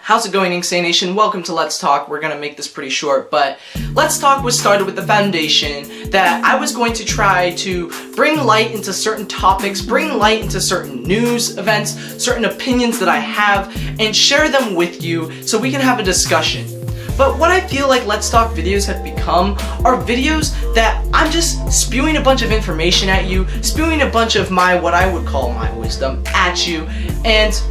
How's it going, Insane Nation? Welcome to Let's Talk. We're gonna make this pretty short, but Let's Talk was started with the foundation that I was going to try to bring light into certain topics, bring light into certain news events, certain opinions that I have, and share them with you so we can have a discussion. But what I feel like Let's Talk videos have become are videos that I'm just spewing a bunch of information at you, spewing a bunch of what I would call my wisdom at you, and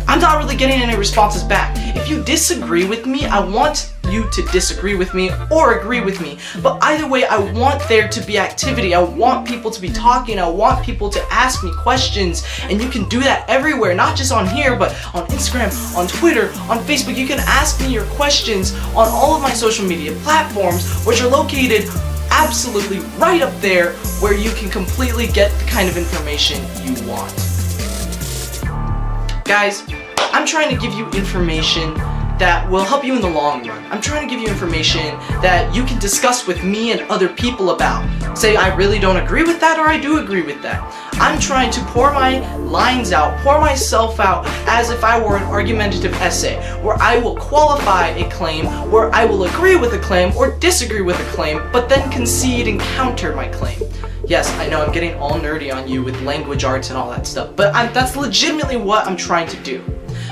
I'm not really getting any responses back. If you disagree with me, I want you to disagree with me or agree with me. But either way, I want there to be activity. I want people to be talking. I want people to ask me questions. And you can do that everywhere, not just on here, but on Instagram, on Twitter, on Facebook. You can ask me your questions on all of my social media platforms, which are located absolutely right up there where you can completely get the kind of information you want. Guys, I'm trying to give you information that will help you in the long run. I'm trying to give you information that you can discuss with me and other people about. Say, I really don't agree with that, or I do agree with that. I'm trying to pour my lines out, pour myself out as if I were an argumentative essay, where I will qualify a claim, where I will agree with a claim or disagree with a claim, but then concede and counter my claim. Yes, I know I'm getting all nerdy on you with language arts and all that stuff, but that's legitimately what I'm trying to do.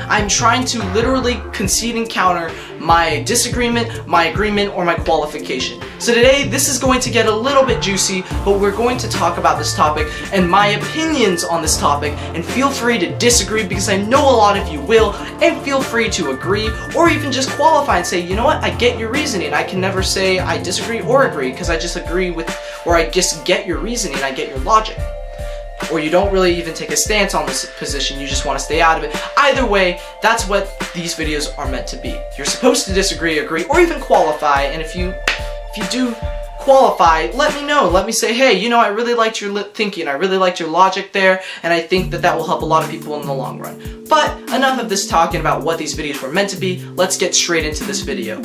I'm trying to literally concede and counter my disagreement, my agreement, or my qualification. So today, this is going to get a little bit juicy, but we're going to talk about this topic and my opinions on this topic, and feel free to disagree because I know a lot of you will, and feel free to agree, or even just qualify and say, you know what, I get your reasoning. I can never say I disagree or agree because I just agree with, or I just get your reasoning, I get your logic. Or you don't really even take a stance on this position, you just want to stay out of it. Either way, that's what these videos are meant to be. You're supposed to disagree, agree, or even qualify, and if you do qualify, let me know. Let me say, hey, you know, I really liked your thinking, I really liked your logic there, and I think that will help a lot of people in the long run. But enough of this talking about what these videos were meant to be. Let's get straight into this video.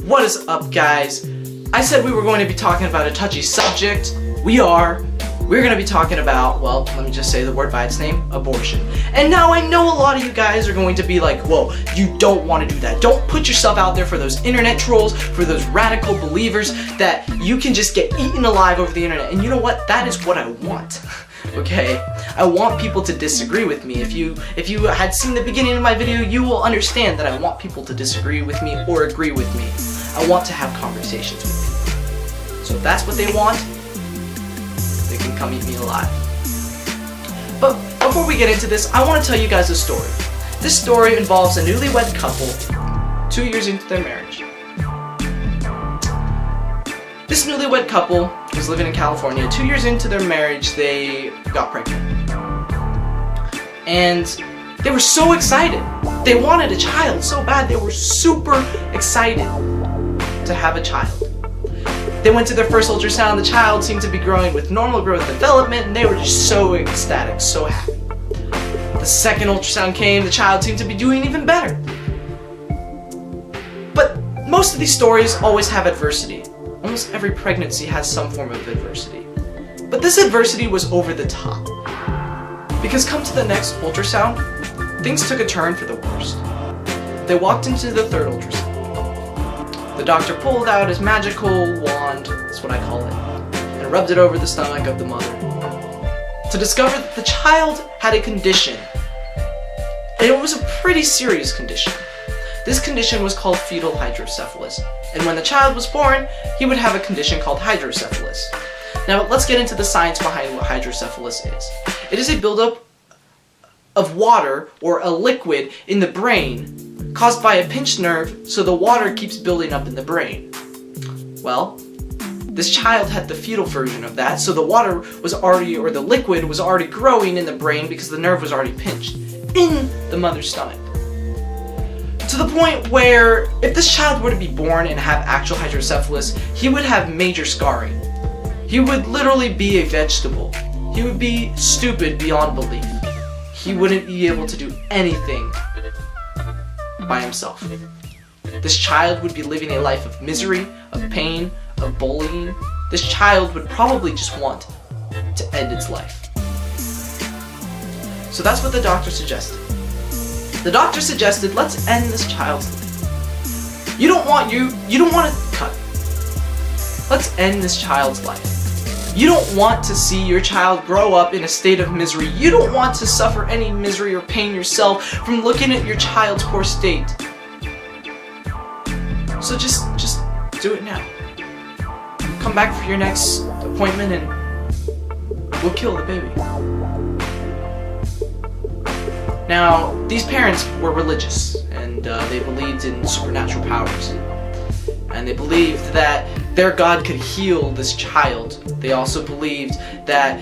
What is up, guys? I said we were going to be talking about a touchy subject. We're going to be talking about, well, let me just say the word by its name, abortion. And now I know a lot of you guys are going to be like, whoa, you don't want to do that. Don't put yourself out there for those internet trolls, for those radical believers that you can just get eaten alive over the internet. And you know what? That is what I want. Okay? I want people to disagree with me. If you had seen the beginning of my video, you will understand that I want people to disagree with me or agree with me. I want to have conversations with people. So if that's what they want, they can come eat me alive. But before we get into this, I want to tell you guys a story. This story involves a newlywed couple 2 years into their marriage. This newlywed couple was living in California. 2 years into their marriage, they got pregnant. And they were so excited. They wanted a child so bad. They were super excited to have a child. They went to their first ultrasound. The child seemed to be growing with normal growth development, and they were just so ecstatic, so happy. The second ultrasound came. The child seemed to be doing even better. But most of these stories always have adversity. Almost every pregnancy has some form of adversity. But this adversity was over the top. Because come to the next ultrasound, things took a turn for the worst. They walked into the third ultrasound. The doctor pulled out his magical wand, that's what I call it, and rubbed it over the stomach of the mother to discover that the child had a condition. And it was a pretty serious condition. This condition was called fetal hydrocephalus. And when the child was born, he would have a condition called hydrocephalus. Now let's get into the science behind what hydrocephalus is. It is a buildup of water or a liquid in the brain caused by a pinched nerve, so the water keeps building up in the brain. Well, this child had the fetal version of that, so the water was already, or the liquid was already growing in the brain because the nerve was already pinched in the mother's stomach. To the point where if this child were to be born and have actual hydrocephalus, he would have major scarring. He would literally be a vegetable. He would be stupid beyond belief. He wouldn't be able to do anything by himself. This child would be living a life of misery, of pain, of bullying. This child would probably just want to end its life. So that's what the doctor suggested. The doctor suggested, let's end this child's life. You don't want to cut. Let's end this child's life. You don't want to see your child grow up in a state of misery. You don't want to suffer any misery or pain yourself from looking at your child's poor state. So just do it now. Come back for your next appointment and we'll kill the baby. Now, these parents were religious, and they believed in supernatural powers. And they believed that their God could heal this child. They also believed that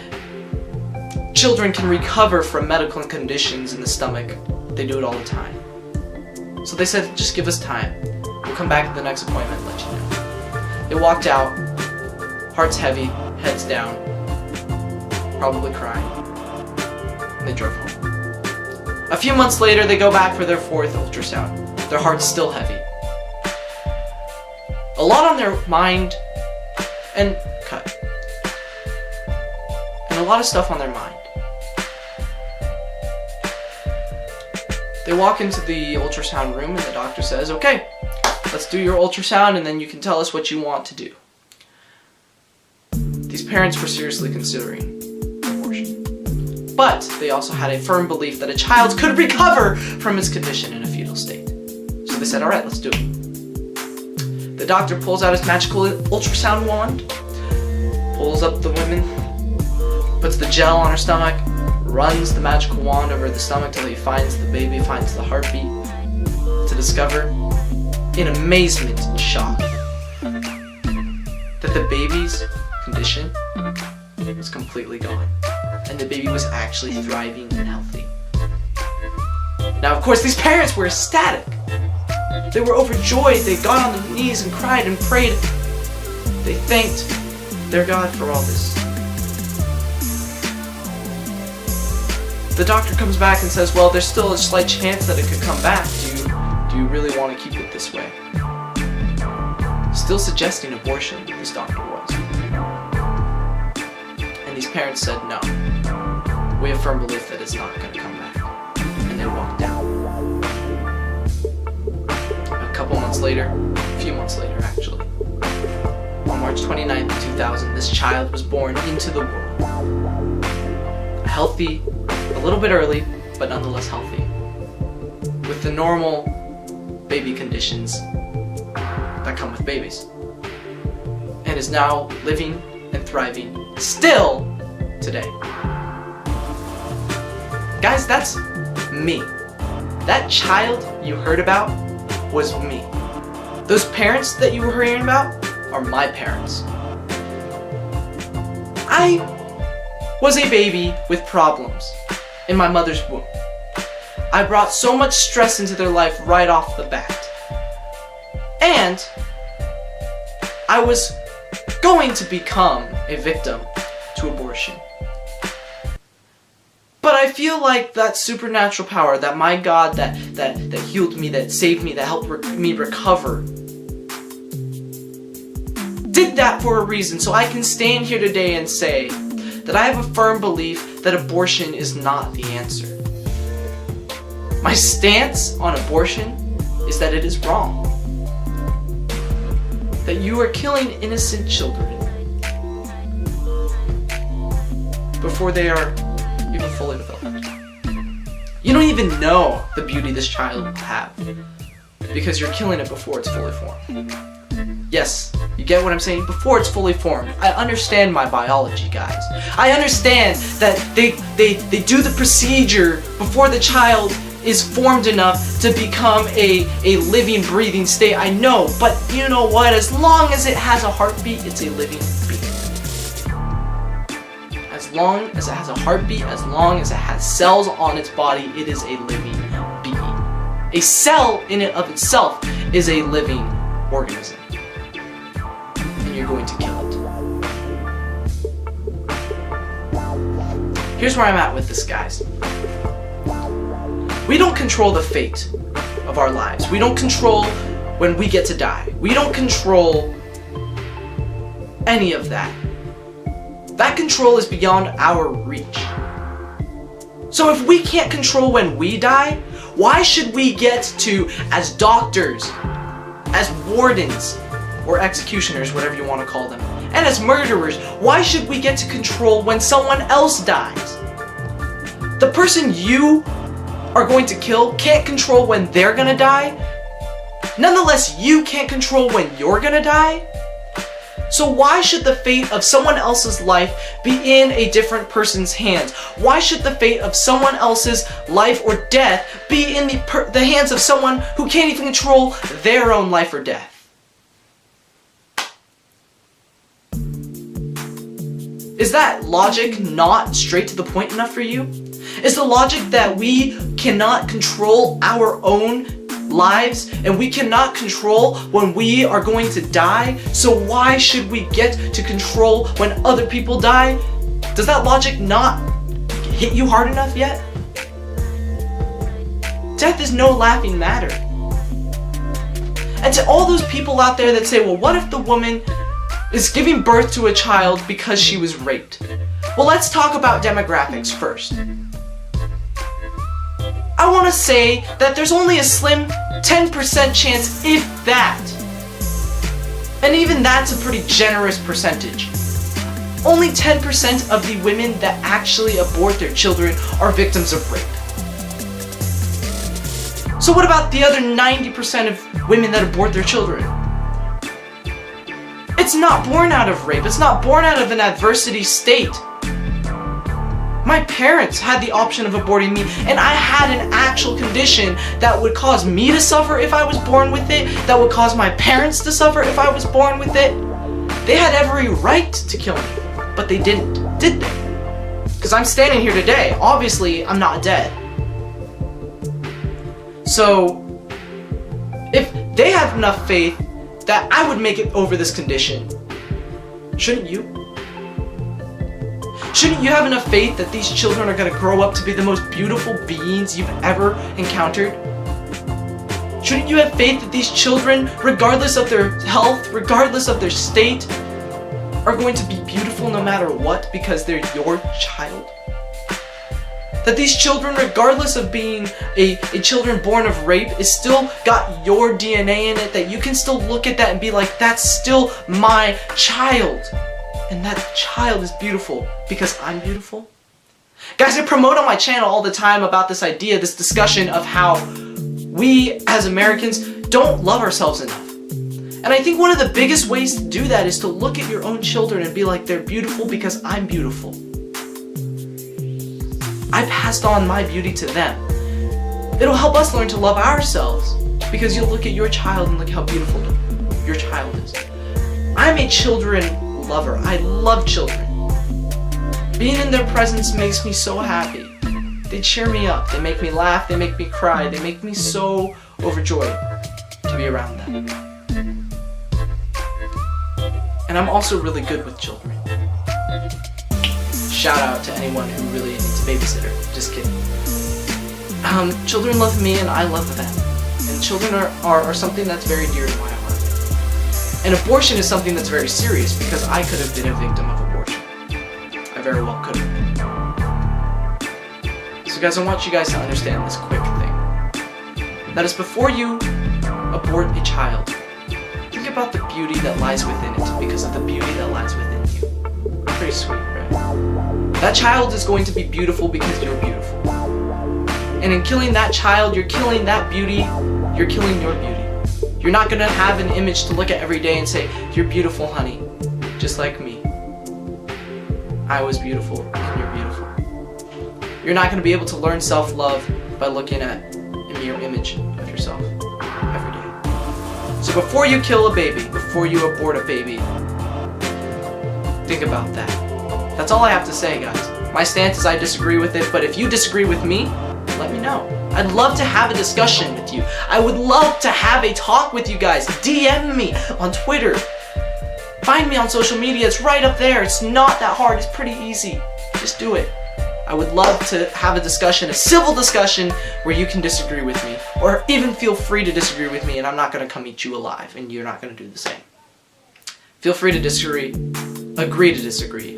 children can recover from medical conditions in the stomach. They do it all the time. So they said, just give us time. We'll come back at the next appointment and let you know. They walked out, hearts heavy, heads down, probably crying. And they drove home. A few months later, they go back for their 4th ultrasound. Their heart's still heavy. A lot on their mind, and cut. And a lot of stuff on their mind. They walk into the ultrasound room and the doctor says, okay, let's do your ultrasound and then you can tell us what you want to do. These parents were seriously considering abortion. But they also had a firm belief that a child could recover from its condition in a fetal state. So they said, alright, let's do it. The doctor pulls out his magical ultrasound wand, pulls up the woman, puts the gel on her stomach, runs the magical wand over the stomach till he finds the baby, finds the heartbeat, to discover, in amazement and shock, that the baby's condition was completely gone. And the baby was actually thriving and healthy. Now, of course, these parents were ecstatic. They were overjoyed. They got on their knees and cried and prayed. They thanked their God for all this. The doctor comes back and says, well, there's still a slight chance that it could come back. Do you really want to keep it this way? Still suggesting abortion, this doctor was. And these parents said, no. We have firm belief that it's not going to come back. And they walked out. A couple months later, a few months later actually, on March 29th, 2000, this child was born into the world. Healthy, a little bit early, but nonetheless healthy. With the normal baby conditions that come with babies. And is now living and thriving still today. Guys, that's me. That child you heard about was me. Those parents that you were hearing about are my parents. I was a baby with problems in my mother's womb. I brought so much stress into their life right off the bat. And I was going to become a victim to abortion. But I feel like that supernatural power, that my God that healed me, that saved me, that helped me recover, did that for a reason. So I can stand here today and say that I have a firm belief that abortion is not the answer. My stance on abortion is that it is wrong. That you are killing innocent children before they are even fully developed. You don't even know the beauty this child will have because you're killing it before it's fully formed. Yes, you get what I'm saying? Before it's fully formed. I understand my biology, guys. I understand that they do the procedure before the child is formed enough to become a living, breathing state. I know, but you know what? As long as it has a heartbeat, it's a living being. As long as it has a heartbeat, as long as it has cells on its body, it is a living being. A cell in and of itself is a living organism. And you're going to kill it. Here's where I'm at with this, guys. We don't control the fate of our lives. We don't control when we get to die. We don't control any of that. That control is beyond our reach. So if we can't control when we die, why should we get to, as doctors, as wardens, or executioners, whatever you want to call them, and as murderers, why should we get to control when someone else dies? The person you are going to kill can't control when they're gonna die. Nonetheless, you can't control when you're gonna die. So why should the fate of someone else's life be in a different person's hands? Why should the fate of someone else's life or death be in the hands of someone who can't even control their own life or death? Is that logic not straight to the point enough for you? Is the logic that we cannot control our own lives and we cannot control when we are going to die, so why should we get to control when other people die? Does that logic not hit you hard enough yet? Death is no laughing matter. And to all those people out there that say, well, what if the woman is giving birth to a child because she was raped? Well, let's talk about demographics first. I want to say that there's only a slim 10% chance, if that. And even that's a pretty generous percentage. Only 10% of the women that actually abort their children are victims of rape. So what about the other 90% of women that abort their children? It's not born out of rape. It's not born out of an adversity state. My parents had the option of aborting me, and I had an actual condition that would cause me to suffer if I was born with it, that would cause my parents to suffer if I was born with it. They had every right to kill me, but they didn't, did they? Because I'm standing here today. Obviously, I'm not dead. So, if they have enough faith that I would make it over this condition, shouldn't you? Shouldn't you have enough faith that these children are going to grow up to be the most beautiful beings you've ever encountered? Shouldn't you have faith that these children, regardless of their health, regardless of their state, are going to be beautiful no matter what because they're your child? That these children, regardless of being a children born of rape, is still got your DNA in it, that you can still look at that and be like, that's still my child. And that child is beautiful because I'm beautiful. Guys, I promote on my channel all the time about this idea, this discussion of how we as Americans don't love ourselves enough. And I think one of the biggest ways to do that is to look at your own children and be like, they're beautiful because I'm beautiful. I passed on my beauty to them. It'll help us learn to love ourselves because you'll look at your child and look how beautiful your child is. I'm a children lover. I love children. Being in their presence makes me so happy. They cheer me up. They make me laugh. They make me cry. They make me so overjoyed to be around them. And I'm also really good with children. Shout out to anyone who really needs a babysitter. Just kidding. Children love me and I love them. And children are something that's very dear to my heart. And abortion is something that's very serious because I could have been a victim of abortion. I very well could have. So guys, I want you guys to understand this quick thing. That is, before you abort a child, think about the beauty that lies within it because of the beauty that lies within you. Pretty sweet, right? That child is going to be beautiful because you're beautiful. And in killing that child, you're killing that beauty, you're killing your beauty. You're not going to have an image to look at every day and say, you're beautiful, honey, just like me. I was beautiful, and you're beautiful. You're not going to be able to learn self-love by looking at a mirror image of yourself every day. So before you kill a baby, before you abort a baby, think about that. That's all I have to say, guys. My stance is I disagree with it, but if you disagree with me, let me know. I'd love to have a discussion with you. I would love to have a talk with you guys. DM me on Twitter. Find me on social media. It's right up there. It's not that hard. It's pretty easy. Just do it. I would love to have a discussion, a civil discussion, where you can disagree with me. Or even feel free to disagree with me and I'm not going to come eat you alive and you're not going to do the same. Feel free to disagree. Agree to disagree.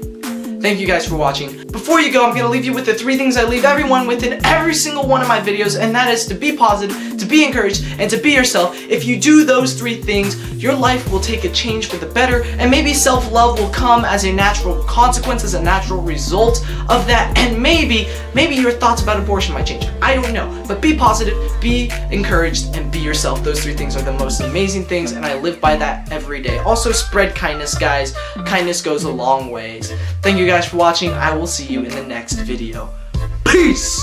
Thank you guys for watching. Before you go, I'm going to leave you with the 3 things I leave everyone with in every single one of my videos, and that is to be positive, to be encouraged, and to be yourself. If you do those 3 things, your life will take a change for the better, and maybe self-love will come as a natural consequence, as a natural result of that, and maybe your thoughts about abortion might change. I don't know, but be positive, be encouraged, and be yourself. Those 3 things are the most amazing things, and I live by that every day. Also, spread kindness, guys. Kindness goes a long ways. Thank you guys for watching. I will see you in the next video. Peace!